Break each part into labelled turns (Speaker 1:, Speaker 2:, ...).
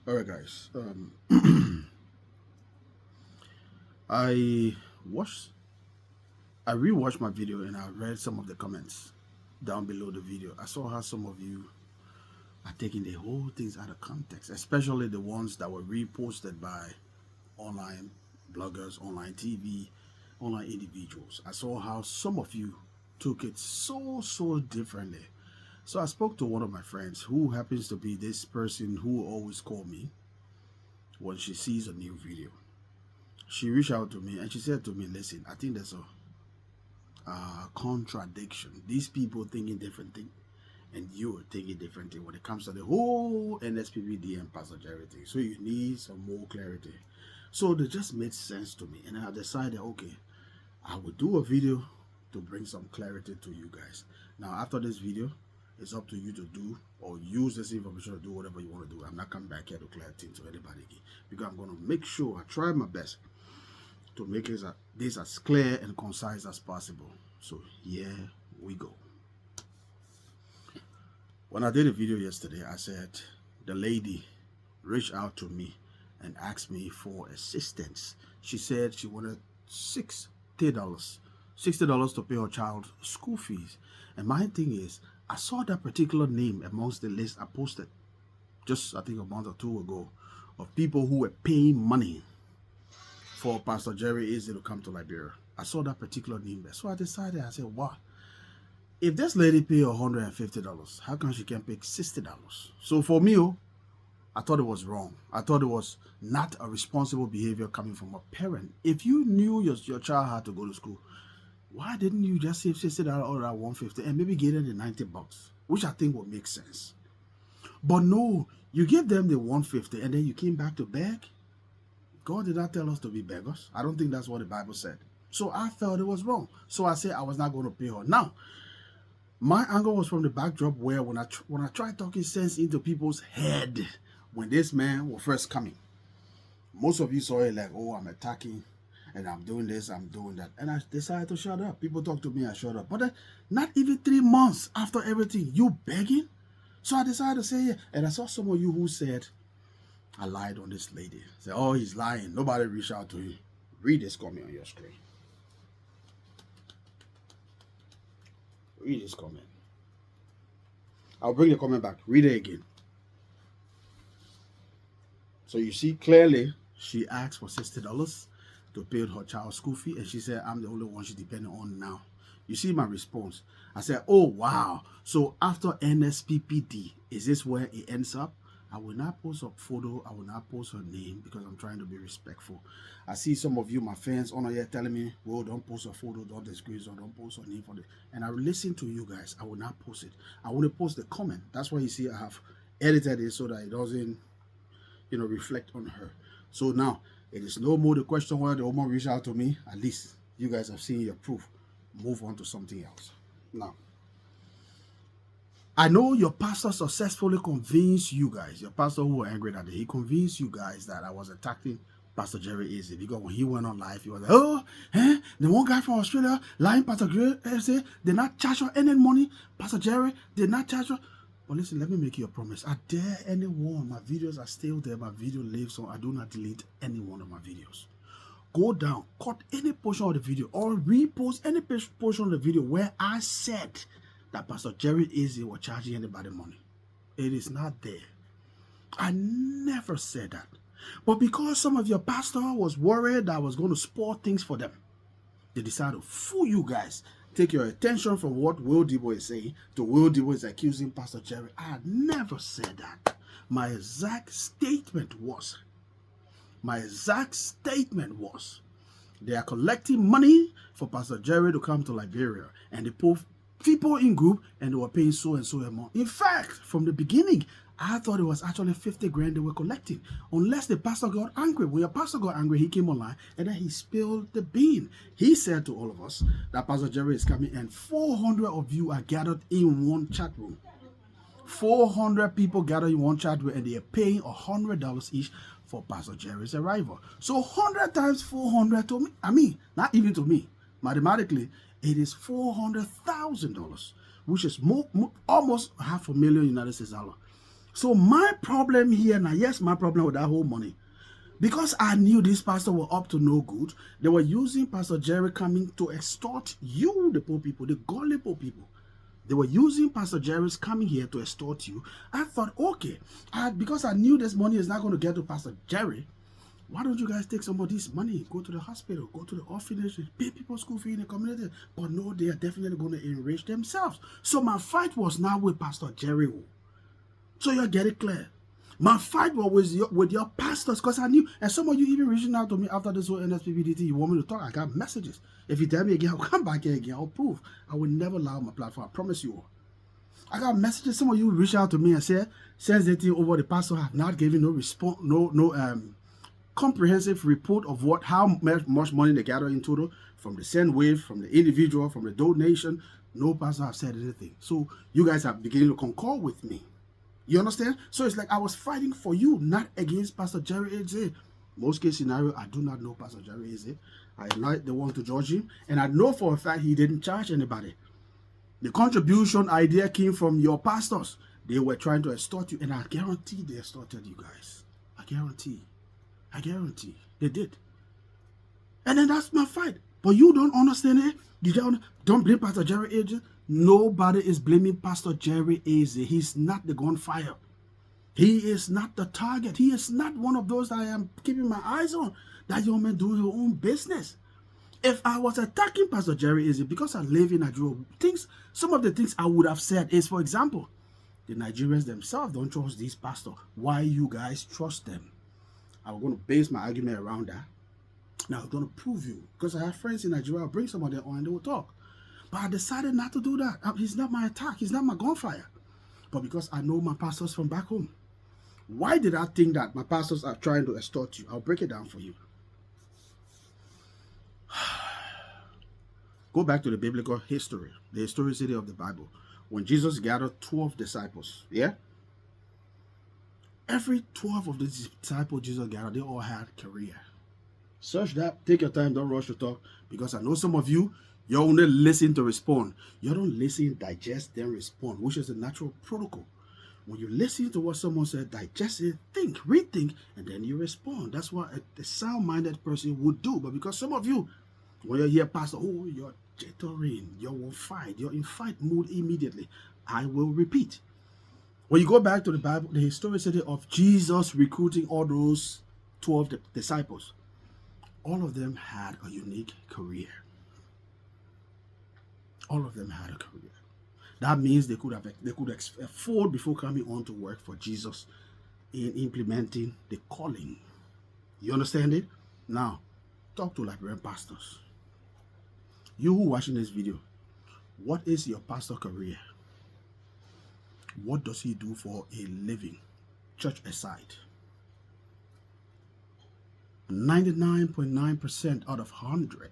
Speaker 1: All right, guys. I watched, I rewatched my video and I read some of the comments down below the video. I saw how some of you are taking the whole things out of context, especially the ones that were reposted by online bloggers, online TV, online individuals. I saw how some of you took it so differently. So I spoke to one of my friends who happens to be this person who always call me when she sees a new video. She reached out to me and she said to me, listen, I think there's a contradiction. These people thinking different thing and you're thinking different thing when it comes to the whole NSPPD and Pastor Jerry thing. So you need some more clarity. So it just made sense to me. And I decided, okay, I will do a video to bring some clarity to you guys. Now, after this video, it's up to you to do or use this information to do whatever you want to do. I'm not coming back here to clear things to anybody again because I'm going to make sure I try my best to make this as clear and concise as possible. So here we go. When I did a video yesterday, I said the lady reached out to me and asked me for assistance. She said she wanted $60, $60 to pay her child's school fees. And my thing is, I saw that particular name amongst the list I posted just I think a month or two ago of people who were paying money for Pastor Jerry Easy to come to Liberia. I saw that particular name there. So I decided, I said, wow, if this lady pay $150, how come she can't pay $60? So for me, I thought it was wrong. I thought it was not a responsible behavior coming from a parent. If you knew your child had to go to school, why didn't you just save $60 or that $150 and maybe get them the $90, which I think would make sense. But no, you give them the $150 and then you came back to beg. God did not tell us to be beggars. I don't think that's what the Bible said. So I felt it was wrong. So I said I was not going to pay her. Now, my anger was from the backdrop where when I tried talking sense into people's head when this man was first coming, most of you saw it like, oh, I'm attacking and I'm doing this, I'm doing that. And I decided to shut up. People talk to me, I shut up. But then, not even 3 months after everything, you begging? So I decided to say, yeah. And I saw some of you who said, I lied on this lady. Say, oh, he's lying. Nobody reached out to you. Read this comment on your screen. Read this comment. I'll bring the comment back. Read it again. So you see clearly she asked for $60 to pay her child's school fee, and she said, I'm the only one she's depending on now. You see my response. I said, oh, wow. So after NSPPD, is this where it ends up? I will not post a photo. I will not post her name because I'm trying to be respectful. I see some of you, my fans, on here telling me, well, don't post a photo, don't disgrace her, don't post her name for it. And I will listen to you guys. I will not post it. I want to post the comment. That's why you see I have edited it so that it doesn't, reflect on her. So now, it is no more the question whether the woman reached out to me. At least you guys have seen your proof. Move on to something else. Now, I know your pastor successfully convinced you guys, your pastor who were angry that day, he convinced you guys that I was attacking Pastor Jerry Easy because when he went on live, he was like, oh, the one guy from Australia lying Pastor Jerry Easy did not charge her any money. Pastor Jerry did not charge her. But listen, let me make you a promise. I dare anyone, my videos are still there, my video lives on. I do not delete any one of my videos. Go down, cut any portion of the video or repost any portion of the video where I said that Pastor Jerry Easy was charging anybody money. It is not there. I never said that. But because some of your pastor was worried that I was going to spoil things for them, they decided to fool you guys. Take your attention from what Will Debo is saying to Will Debo is accusing Pastor Jerry. I had never said that. My exact statement was, they are collecting money for Pastor Jerry to come to Liberia, and they put people in group and they were paying so and so amount. In fact, from the beginning, I thought it was actually 50 grand they were collecting, unless the pastor got angry. When your pastor got angry, he came online and then he spilled the bean. He said to all of us that Pastor Jerry is coming and 400 of you are gathered in one chat room. 400 people gathered in one chat room and they are paying $100 each for Pastor Jerry's arrival. So 100 times 400 to me, not even to me, mathematically, it is $400,000, which is almost $500,000 United States dollar. So my problem here now, yes, my problem with that whole money, because I knew these pastors were up to no good, they were using Pastor Jerry coming to extort you, the poor people, the gullible people. They were using Pastor Jerry's coming here to extort you. I thought, okay, because I knew this money is not going to get to Pastor Jerry, why don't you guys take some of this money, go to the hospital, go to the orphanage, pay people school fee in the community? But no, they are definitely going to enrich themselves. So my fight was now with Pastor Jerry. So you get it clear. My fight was with your pastors, because I knew, and some of you even reaching out to me after this whole NSPPDT, you want me to talk, I got messages. If you tell me again, I'll come back here again, I'll prove. I will never lie on my platform, I promise you all. I got messages, some of you reach out to me and say, since the thing over the pastor have not given no response, no comprehensive report of how much money they gather in total from the send wave, from the individual, from the donation. No pastor have said anything. So you guys are beginning to concur with me. You understand? So it's like I was fighting for you, not against Pastor Jerry Eze. Most case scenario, I do not know Pastor Jerry Eze. I am not the one to judge him. And I know for a fact he didn't charge anybody. The contribution idea came from your pastors. They were trying to extort you. And I guarantee they extorted you guys. I guarantee. They did. And then that's my fight. But you don't understand it. You don't blame Pastor Jerry Eze. Nobody is blaming Pastor Jerry Eze. He's not the gunfire. He is not the target. He is not one of those that I am keeping my eyes on. That young man doing your own business. If I was attacking Pastor Jerry Eze because I live in Nigeria, some of the things I would have said is, for example, the Nigerians themselves don't trust these pastors. Why you guys trust them? I'm going to base my argument around that. Now I'm going to prove you, because I have friends in Nigeria. I'll bring some of them on and they will talk. But I decided not to do that. He's not my attack. He's not my gunfire. But because I know my pastors from back home. Why did I think that my pastors are trying to extort you? I'll break it down for you. Go back to the biblical history, the historicity of the Bible. When Jesus gathered 12 disciples, yeah? Every 12 of the disciples Jesus gathered, they all had career. Search that. Take your time. Don't rush to talk. Because I know some of you, you only listen to respond. You don't listen, digest, then respond, which is the natural protocol. When you listen to what someone said, digest it, think, rethink, and then you respond. That's what a sound-minded person would do. But because some of you, when you hear pastor, oh, you're jittering, you're in fight mood immediately. I will repeat. When you go back to the Bible, the historicity of Jesus recruiting all those 12 disciples, all of them had a unique career. All of them had a career. That means they could afford before coming on to work for Jesus in implementing the calling. You understand it? Now, talk to Liberian pastors. You who watching this video, what is your pastor career? What does he do for a living? Church aside. 99.9% out of 100,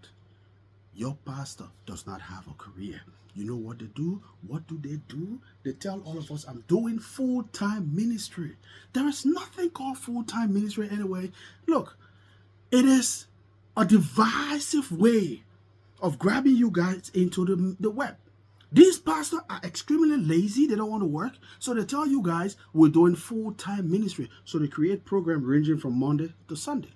Speaker 1: your pastor does not have a career. You know what they do? What do? They tell all of us, I'm doing full-time ministry. There is nothing called full-time ministry anyway. Look, it is a divisive way of grabbing you guys into the web. These pastors are extremely lazy. They don't want to work. So they tell you guys, we're doing full-time ministry. So they create programs ranging from Monday to Sunday.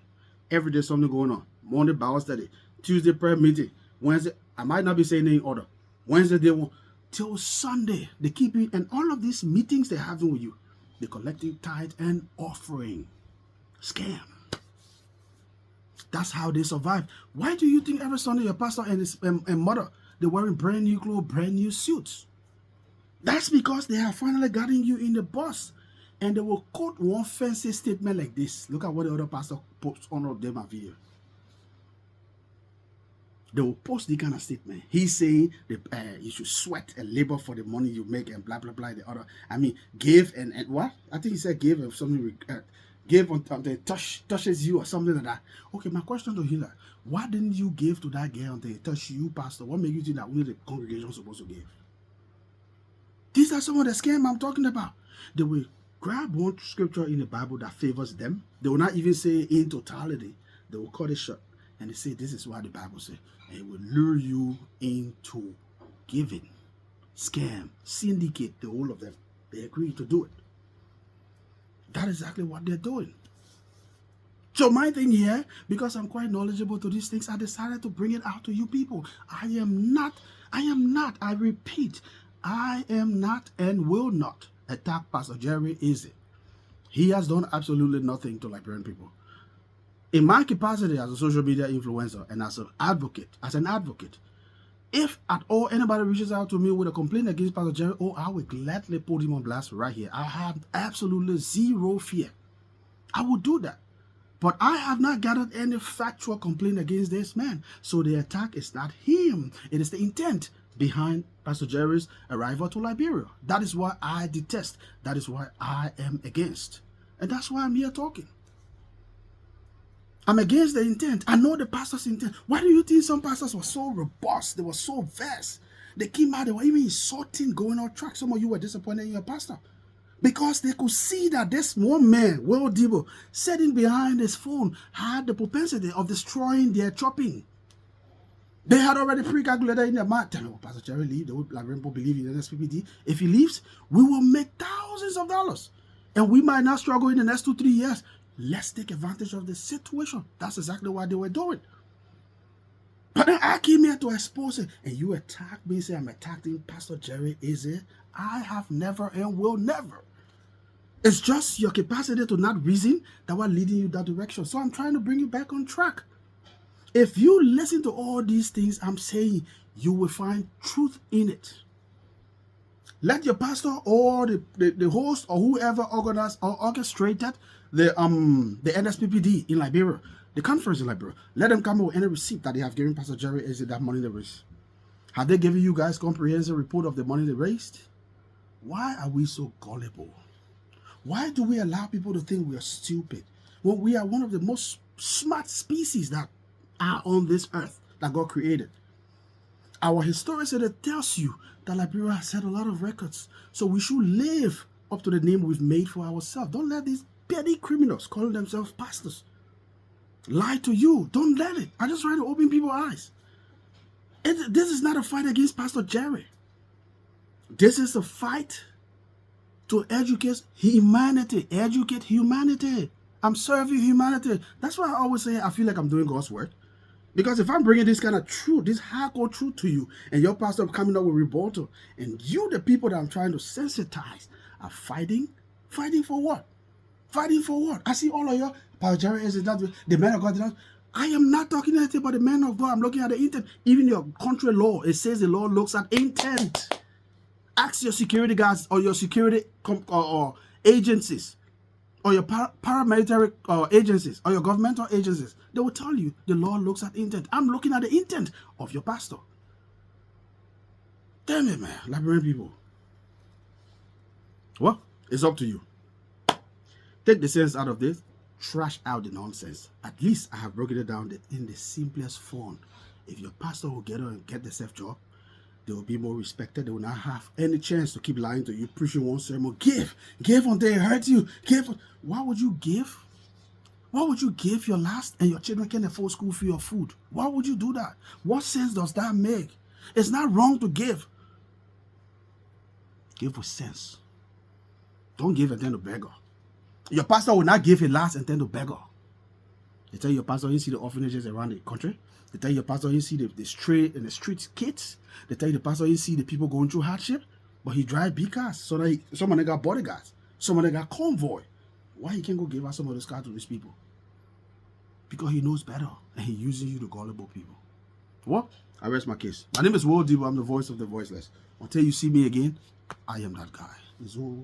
Speaker 1: Every day something going on. Monday, Bible study. Tuesday, prayer meeting. Wednesday, I might not be saying any order. Wednesday, they will. Till Sunday, they keep it. And all of these meetings they're having with you, they're collecting tithe and offering. Scam. That's how they survive. Why do you think every Sunday your pastor and his and mother, they're wearing brand new clothes, brand new suits? That's because they have finally gotten you in the bus. And they will quote one fancy statement like this. Look at what the other pastor posts on them a video. They will post the kind of statement. He's saying you should sweat and labor for the money you make and blah, blah, blah. The other, give and what? I think he said give and something, give until it touches you or something like that. Okay, my question to him is, why didn't you give to that girl until it touched you, pastor? What makes you think that only the congregation is supposed to give? These are some of the scams I'm talking about. They will grab one scripture in the Bible that favors them. They will not even say in totality. They will cut it short. And they say, this is what the Bible says. And it will lure you into giving, scam, syndicate, the whole of them. They agree to do it. That is exactly what they're doing. So my thing here, because I'm quite knowledgeable to these things, I decided to bring it out to you people. I am not, I repeat, I am not and will not attack Pastor Jerry Eze. He has done absolutely nothing to Liberian people. In my capacity as a social media influencer and as an advocate, if at all anybody reaches out to me with a complaint against Pastor Jerry, I will gladly put him on blast right here. I have absolutely zero fear. I will do that. But I have not gathered any factual complaint against this man. So the attack is not him. It is the intent behind Pastor Jerry's arrival to Liberia. That is why I detest. That is why I am against. And that's why I'm here talking. I'm against the intent. I know the pastor's intent. Why do you think some pastors were so robust? They were so vast. They came out, they were even insulting, going on track. Some of you were disappointed in your pastor. Because they could see that this one man, Will Debo, sitting behind his phone, had the propensity of destroying their chopping. They had already pre-calculated in their mind, tell me, Pastor Jerry leave, the Liberian people believe in NSPPD. If he leaves, we will make thousands of dollars. And we might not struggle in the next 2-3 years. Let's take advantage of the situation. That's exactly what they were doing. But then I came here to expose it, and you attack me, say I'm attacking Pastor Jerry Eze. I have never and will never. It's just your capacity to not reason that will leading you that direction. So I'm trying to bring you back on track. If you listen to all these things I'm saying, you will find truth in it. Let your pastor or the host or whoever organized or orchestrated the NSPPD in Liberia, the conference in Liberia, let them come up with any receipt that they have given Pastor Jerry Eze that money they raised. Have they given you guys comprehensive report of the money they raised? Why are we so gullible? Why do we allow people to think we are stupid when we are one of the most smart species that are on this earth that God created? Our historicity tells you that Liberia has set a lot of records. So we should live up to the name we've made for ourselves. Don't let these petty criminals calling themselves pastors lie to you. Don't let it. I just try to open people's eyes. This is not a fight against Pastor Jerry. This is a fight to educate humanity. Educate humanity. I'm serving humanity. That's why I always say I feel like I'm doing God's work. Because if I'm bringing this kind of truth, this hardcore truth to you, and your pastor coming up with rebuttal, and you, the people that I'm trying to sensitize, are fighting for what? Fighting for what? I see all of you, Pastor Jerry is that the man of God. I am not talking anything about the man of God. I'm looking at the intent. Even your country law, it says the law looks at intent. Ask your security guards or your security or agencies or your paramilitary agencies or your governmental agencies. They will tell you the law looks at intent. I'm looking at the intent of your pastor. Damn it, man. Liberian people. Well, it's up to you. Take the sense out of this. Trash out the nonsense. At least I have broken it down in the simplest form. If your pastor will get on and get the safe job, they will be more respected. They will not have any chance to keep lying to you, preaching one sermon. Give until it hurts you. Give. Why would you give? Why would you give your last and your children can afford school fee or food? Why would you do that? What sense does that make? It's not wrong to give. Give with sense. Don't give and then to beggar. Your pastor will not give a last and then to beggar. They tell your pastor you see the orphanages around the country. They tell your pastor you see the stray and the street kids. They tell the pastor you see the people going through hardship. But he drive big cars. So that somebody got bodyguards. Somebody got convoy. Why he can't go give out some of those cars to these people? Because he knows better. And he using you to gullible people. Well, I rest my case. My name is Will Debo. I'm the voice of the voiceless. Until you see me again, I am that guy. Nizo.